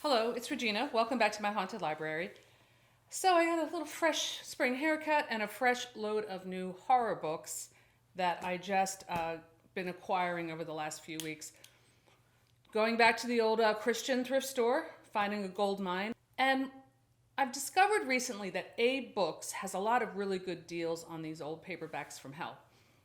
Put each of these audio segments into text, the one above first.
Hello, it's Regina. Welcome back to my haunted library. So, I got a little fresh spring haircut and a fresh load of new horror books that I just been acquiring over the last few weeks. Going back to the old Christian thrift store, finding a gold mine. And I've discovered recently that A Books has a lot of really good deals on these old paperbacks from hell.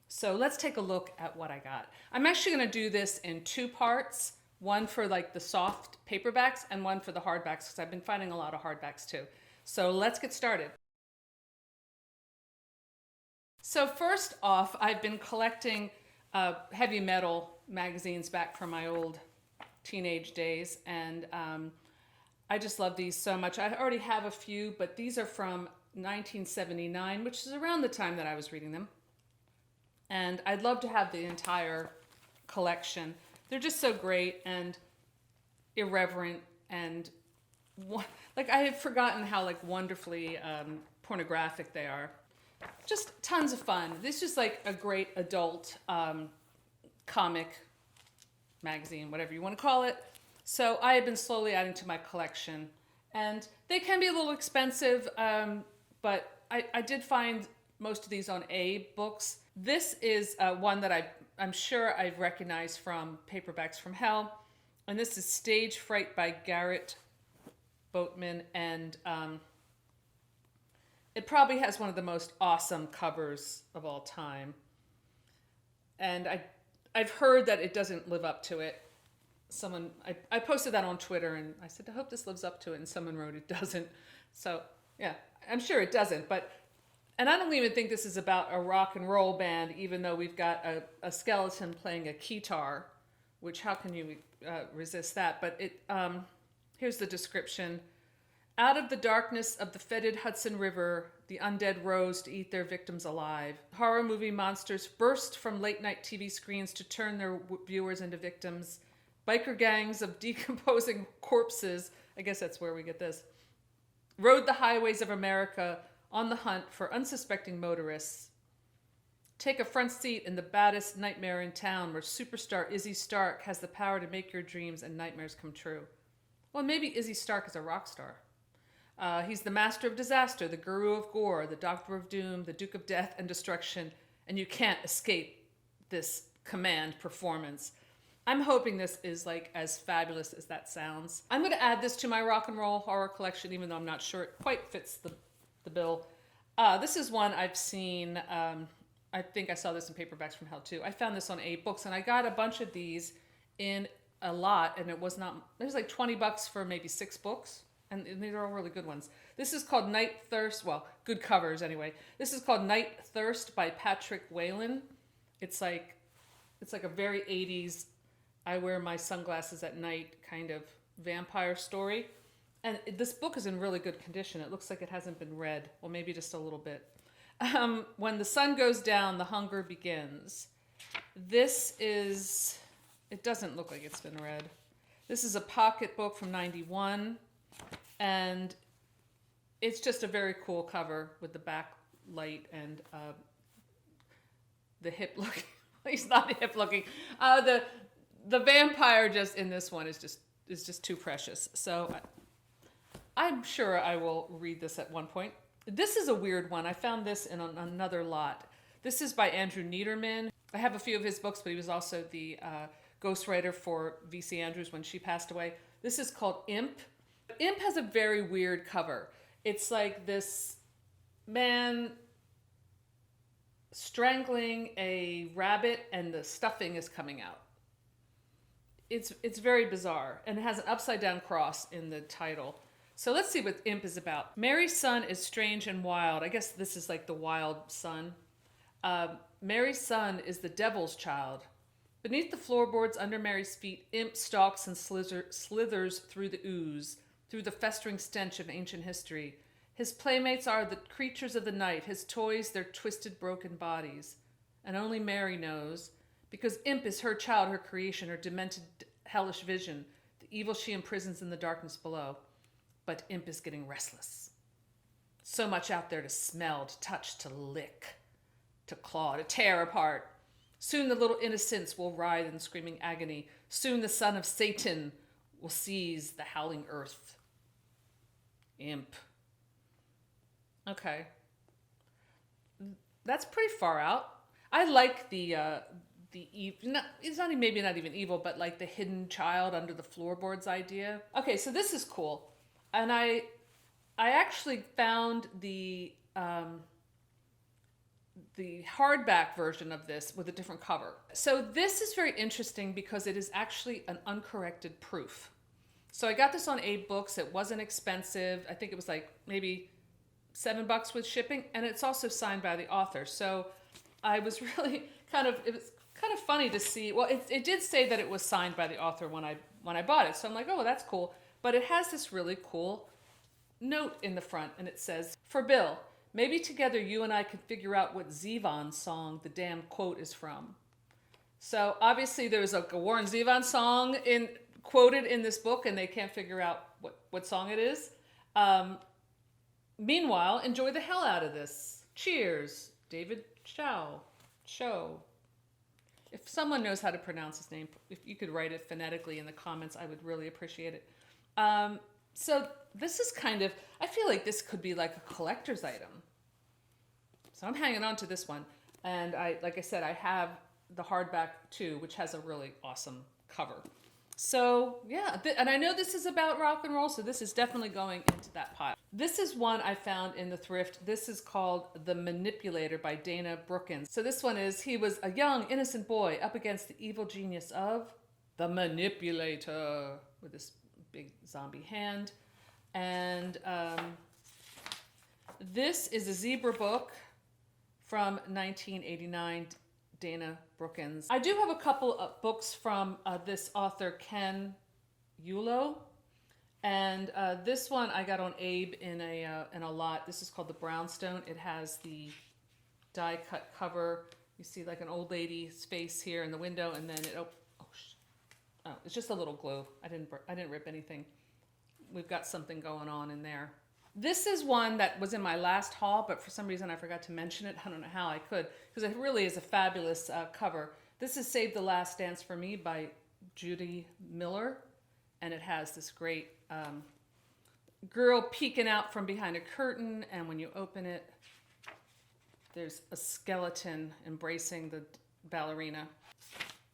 So let's take a look at what I got. I'm actually going to do this in two parts, one for like the soft paperbacks and one for the hardbacks, because I've been finding a lot of hardbacks too. So let's get started. So first off, I've been collecting heavy metal magazines back from my old teenage days, and I just love these so much. I already have a few, but these are from 1979, which is around the time that I was reading them. And I'd love to have the entire collection. They're just so great and irreverent, and like I had forgotten how like wonderfully pornographic they are. Just tons of fun. This is just like a great adult comic magazine, whatever you want to call it. So I have been slowly adding to my collection, and they can be a little expensive, but I did find most of these on A Books. This is one that I'm sure I've recognized from Paperbacks from Hell, and this is Stage Fright by Garrett Boatman, and it probably has one of the most awesome covers of all time. And I've heard that it doesn't live up to it. I posted that on Twitter, and I said, I hope this lives up to it, and someone wrote it doesn't. So yeah, I'm sure it doesn't, and I don't even think this is about a rock and roll band, even though we've got a skeleton playing a keytar, which how can you resist that? But here's the description. Out of the darkness of the fetid Hudson River, the undead rose to eat their victims alive. Horror movie monsters burst from late-night TV screens to turn their viewers into victims. Biker gangs of decomposing corpses, I guess that's where we get this, rode the highways of America on the hunt for unsuspecting motorists. Take a front seat in the baddest nightmare in town, where superstar Izzy Stark has the power to make your dreams and nightmares come true. Well, maybe Izzy Stark is a rock star. He's the master of disaster, the guru of gore, the doctor of doom, the duke of death and destruction, and you can't escape this command performance. I'm hoping this is like as fabulous as that sounds. I'm going to add this to my rock and roll horror collection, even though I'm not sure it quite fits the bill. This is one I've seen. I think I saw this in Paperbacks from Hell too. I found this on A Books, and I got a bunch of these in a lot, and it was like $20 for maybe 6 books, and these are all really good ones. This is called Night Thirst. Well, good covers anyway. This is called Night Thirst by Patrick Whalen. It's like a very 80s, I wear my sunglasses at night kind of vampire story. And this book is in really good condition. It looks like it hasn't been read. Well, maybe just a little bit. When the sun goes down, the hunger begins. It doesn't look like it's been read. This is a pocket book from 91. And it's just a very cool cover with the backlight and the hip looking. He's not hip looking. The vampire just in this one is just too precious. So I'm sure I will read this at one point. This is a weird one. I found this in another lot. This is by Andrew Niederman. I have a few of his books, but he was also the ghostwriter for V.C. Andrews when she passed away. This is called Imp. Imp has a very weird cover. It's like this man strangling a rabbit, and the stuffing is coming out. It's very bizarre, and it has an upside down cross in the title. So let's see what Imp is about. Mary's son is strange and wild. I guess this is like the wild son. Mary's son is the devil's child. Beneath the floorboards under Mary's feet, Imp stalks and slithers through the ooze, through the festering stench of ancient history. His playmates are the creatures of the night, his toys their twisted, broken bodies. And only Mary knows, because Imp is her child, her creation, her demented, hellish vision, the evil she imprisons in the darkness below. But Imp is getting restless. So much out there to smell, to touch, to lick, to claw, to tear apart. Soon the little innocents will writhe in screaming agony. Soon the son of Satan will seize the howling earth. Imp. Okay. That's pretty far out. I like it's not maybe not even evil, but like the hidden child under the floorboards idea. Okay, so this is cool, and I actually found the hardback version of this with a different cover. So this is very interesting because it is actually an uncorrected proof. So I got this on Abe Books. It wasn't expensive. I think it was like maybe $7 with shipping, and it's also signed by the author. So I was really it was kind of funny to see. Well, it did say that it was signed by the author when I bought it. So I'm like, oh, well, that's cool. But it has this really cool note in the front, and it says, "For Bill, maybe together you and I could figure out what Zevon song the damn quote is from." So obviously there's a Warren Zevon song quoted in this book, and they can't figure out what song it is. Meanwhile, enjoy the hell out of this. Cheers, David Cho. If someone knows how to pronounce his name, if you could write it phonetically in the comments, I would really appreciate it. So this is I feel like this could be like a collector's item. So I'm hanging on to this one. And like I said, I have the hardback too, which has a really awesome cover. So yeah, and I know this is about rock and roll, so this is definitely going into that pile. This is one I found in the thrift. This is called The Manipulator by Dana Brookins. So this one is, he was a young, innocent boy up against the evil genius of the Manipulator with this big zombie hand. And this is a zebra book from 1989, Dana Brookins. I do have a couple of books from this author, Ken Yulo. And this one I got on Abe in a lot. This is called The Brownstone. It has the die cut cover. You see like an old lady's face here in the window, and then it's just a little glue. I didn't rip anything. We've got something going on in there. This is one that was in my last haul, but for some reason I forgot to mention it. I don't know how I could, because it really is a fabulous cover. This is Save the Last Dance for Me by Judy Miller, and it has this great girl peeking out from behind a curtain, and when you open it, there's a skeleton embracing the ballerina.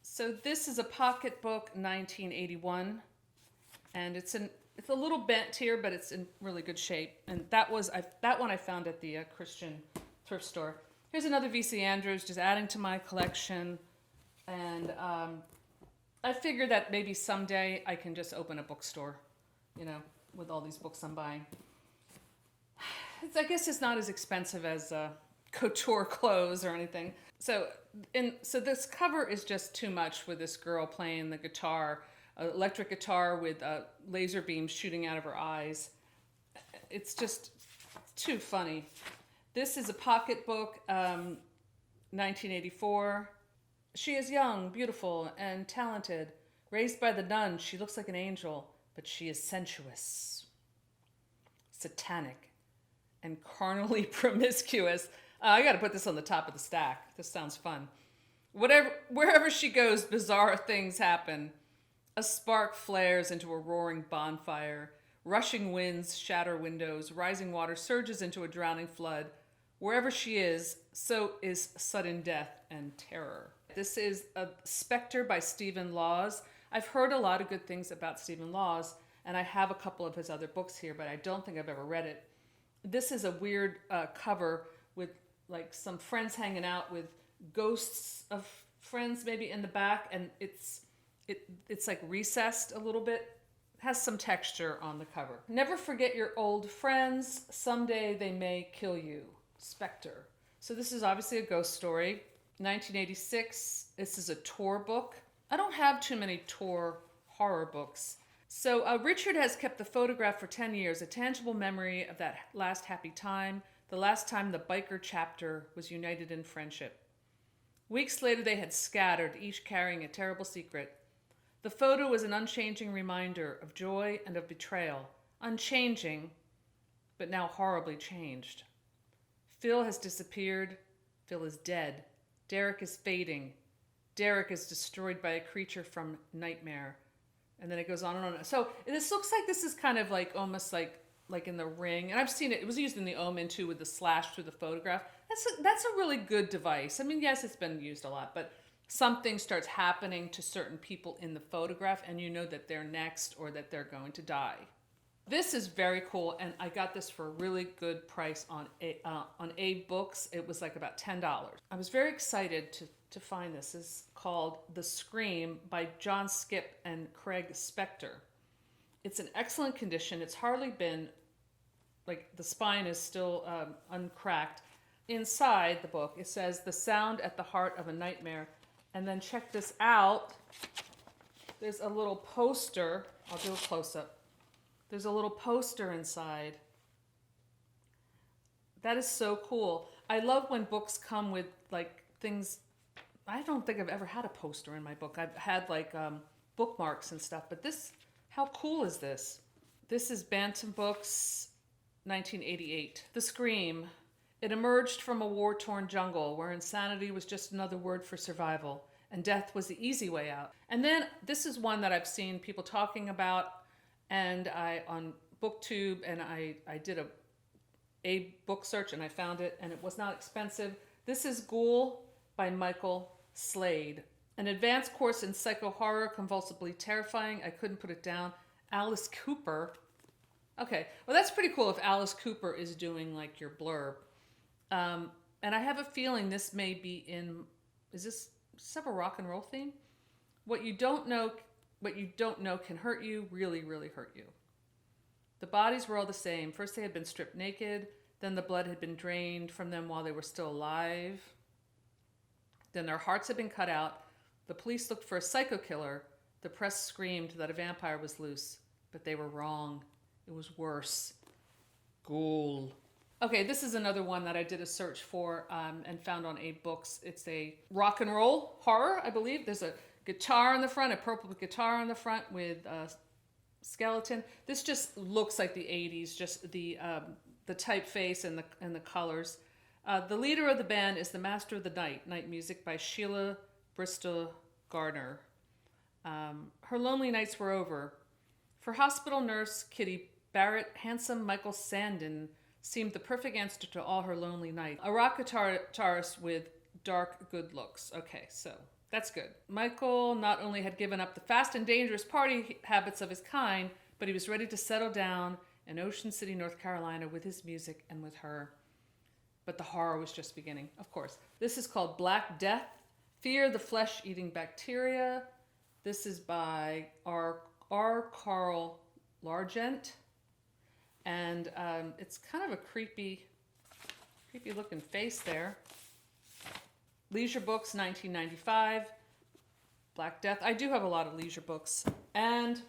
So this is a pocketbook, 1981, and it's a little bent here, but it's in really good shape. And that one I found at the Christian thrift store. Here's another V.C. Andrews, just adding to my collection. And I figured that maybe someday I can just open a bookstore, with all these books I'm buying. I guess it's not as expensive as couture clothes or anything. So this cover is just too much with this girl playing the guitar, electric guitar with laser beams shooting out of her eyes. It's just too funny. This is a pocketbook, 1984. She is young, beautiful, and talented. Raised by the nuns, she looks like an angel, but she is sensuous, satanic, and carnally promiscuous. I got to put this on the top of the stack. This sounds fun. Wherever she goes, bizarre things happen. A spark flares into a roaring bonfire. Rushing winds shatter windows. Rising water surges into a drowning flood. Wherever she is, so is sudden death and terror. This is a Specter by Stephen Laws. I've heard a lot of good things about Stephen Laws, and I have a couple of his other books here, but I don't think I've ever read it. This is a weird cover with like some friends hanging out with ghosts of friends maybe in the back, and it's like recessed a little bit. It has some texture on the cover. Never forget your old friends. Someday they may kill you. Specter. So this is obviously a ghost story. 1986. This is a Tor book. I don't have too many Tor horror books. So Richard has kept the photograph for 10 years, a tangible memory of that last happy time, the last time the biker chapter was united in friendship. Weeks later, they had scattered, each carrying a terrible secret. The photo was an unchanging reminder of joy and of betrayal. Unchanging, but now horribly changed. Phil has disappeared. Phil is dead. Derek is fading. Derek is destroyed by a creature from Nightmare. And then it goes on and on. So this looks like this is kind of like almost like in The Ring. And I've seen it. It was used in The Omen too with the slash through the photograph. That's a really good device. I mean, yes, it's been used a lot, but something starts happening to certain people in the photograph and you know that they're next or that they're going to die. This is very cool, and I got this for a really good price on A Books. It was like about $10. I was very excited to find this. It's called The Scream by John Skip and Craig Specter. It's in excellent condition. It's hardly been, like the spine is still uncracked. Inside the book, it says, "The sound at the heart of a nightmare." And then check this out. There's a little poster. I'll do a close-up. There's a little poster inside. That is so cool. I love when books come with like things. I don't think I've ever had a poster in my book. I've had like bookmarks and stuff, but this, how cool is this? This is Bantam Books, 1988. The Scream. It emerged from a war-torn jungle where insanity was just another word for survival, and death was the easy way out. And then this is one that I've seen people talking about, and I on booktube, and I did a book search and I found it, and it was not expensive. This is Ghoul by Michael Slade. An advanced course in psycho horror, convulsively terrifying. I couldn't put it down. Alice Cooper. Okay, well that's pretty cool if Alice Cooper is doing like your blurb. And I have a feeling this may be in, does this have a rock and roll theme? What you don't know can hurt you, really, really hurt you. The bodies were all the same. First they had been stripped naked, then the blood had been drained from them while they were still alive. Then their hearts had been cut out. The police looked for a psycho killer. The press screamed that a vampire was loose, but they were wrong. It was worse. Ghoul. Okay, this is another one that I did a search for and found on A Books. It's a rock and roll horror, I believe. There's a guitar on the front, a purple guitar on the front with a skeleton. This just looks like the 80s, just the typeface and the colors. The leader of the band is the Master of the Night music by Sheila Bristol Gardner. Her lonely nights were over. For hospital nurse Kitty Barrett, handsome Michael Sandin seemed the perfect answer to all her lonely nights. A rock guitarist with dark good looks. Okay, so that's good. Michael not only had given up the fast and dangerous party habits of his kind, but he was ready to settle down in Ocean City, North Carolina with his music and with her. But the horror was just beginning, of course. This is called Black Death, Fear the Flesh-Eating Bacteria. This is by R. Carl Largent. And it's kind of a creepy looking face there. Leisure Books, 1995. Black Death. I do have a lot of leisure books. And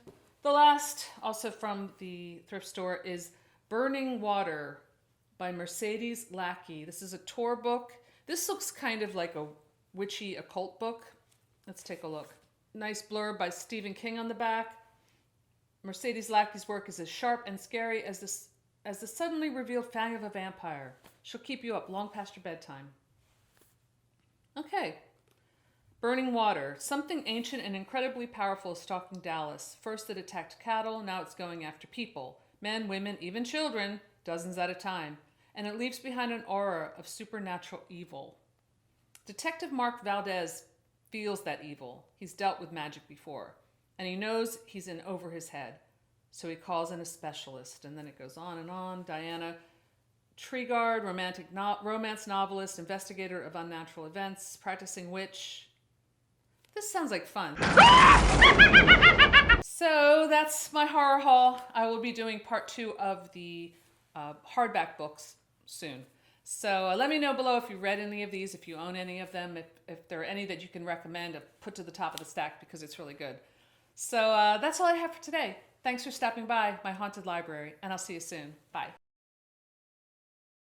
the last, also from the thrift store, is Burning Water by Mercedes Lackey. This is a tour book. This looks kind of like a witchy occult book. Let's take a look. Nice blurb by Stephen King on the back. Mercedes Lackey's work is as sharp and scary as the suddenly revealed fang of a vampire. She'll keep you up long past your bedtime. Okay. Burning Water. Something ancient and incredibly powerful is stalking Dallas. First it attacked cattle, now it's going after people. Men, women, even children, dozens at a time. And it leaves behind an aura of supernatural evil. Detective Mark Valdez feels that evil. He's dealt with magic before. And he knows he's in over his head. So he calls in a specialist. And then it goes on and on. Diana Treguard, romance novelist, investigator of unnatural events, practicing witch. This sounds like fun. So that's my horror haul. I will be doing part 2 of the hardback books soon. So let me know below if you read any of these, if you own any of them, if there are any that you can recommend to put to the top of the stack because it's really good. So that's all I have for today. Thanks for stopping by my haunted library, and I'll see you soon. Bye.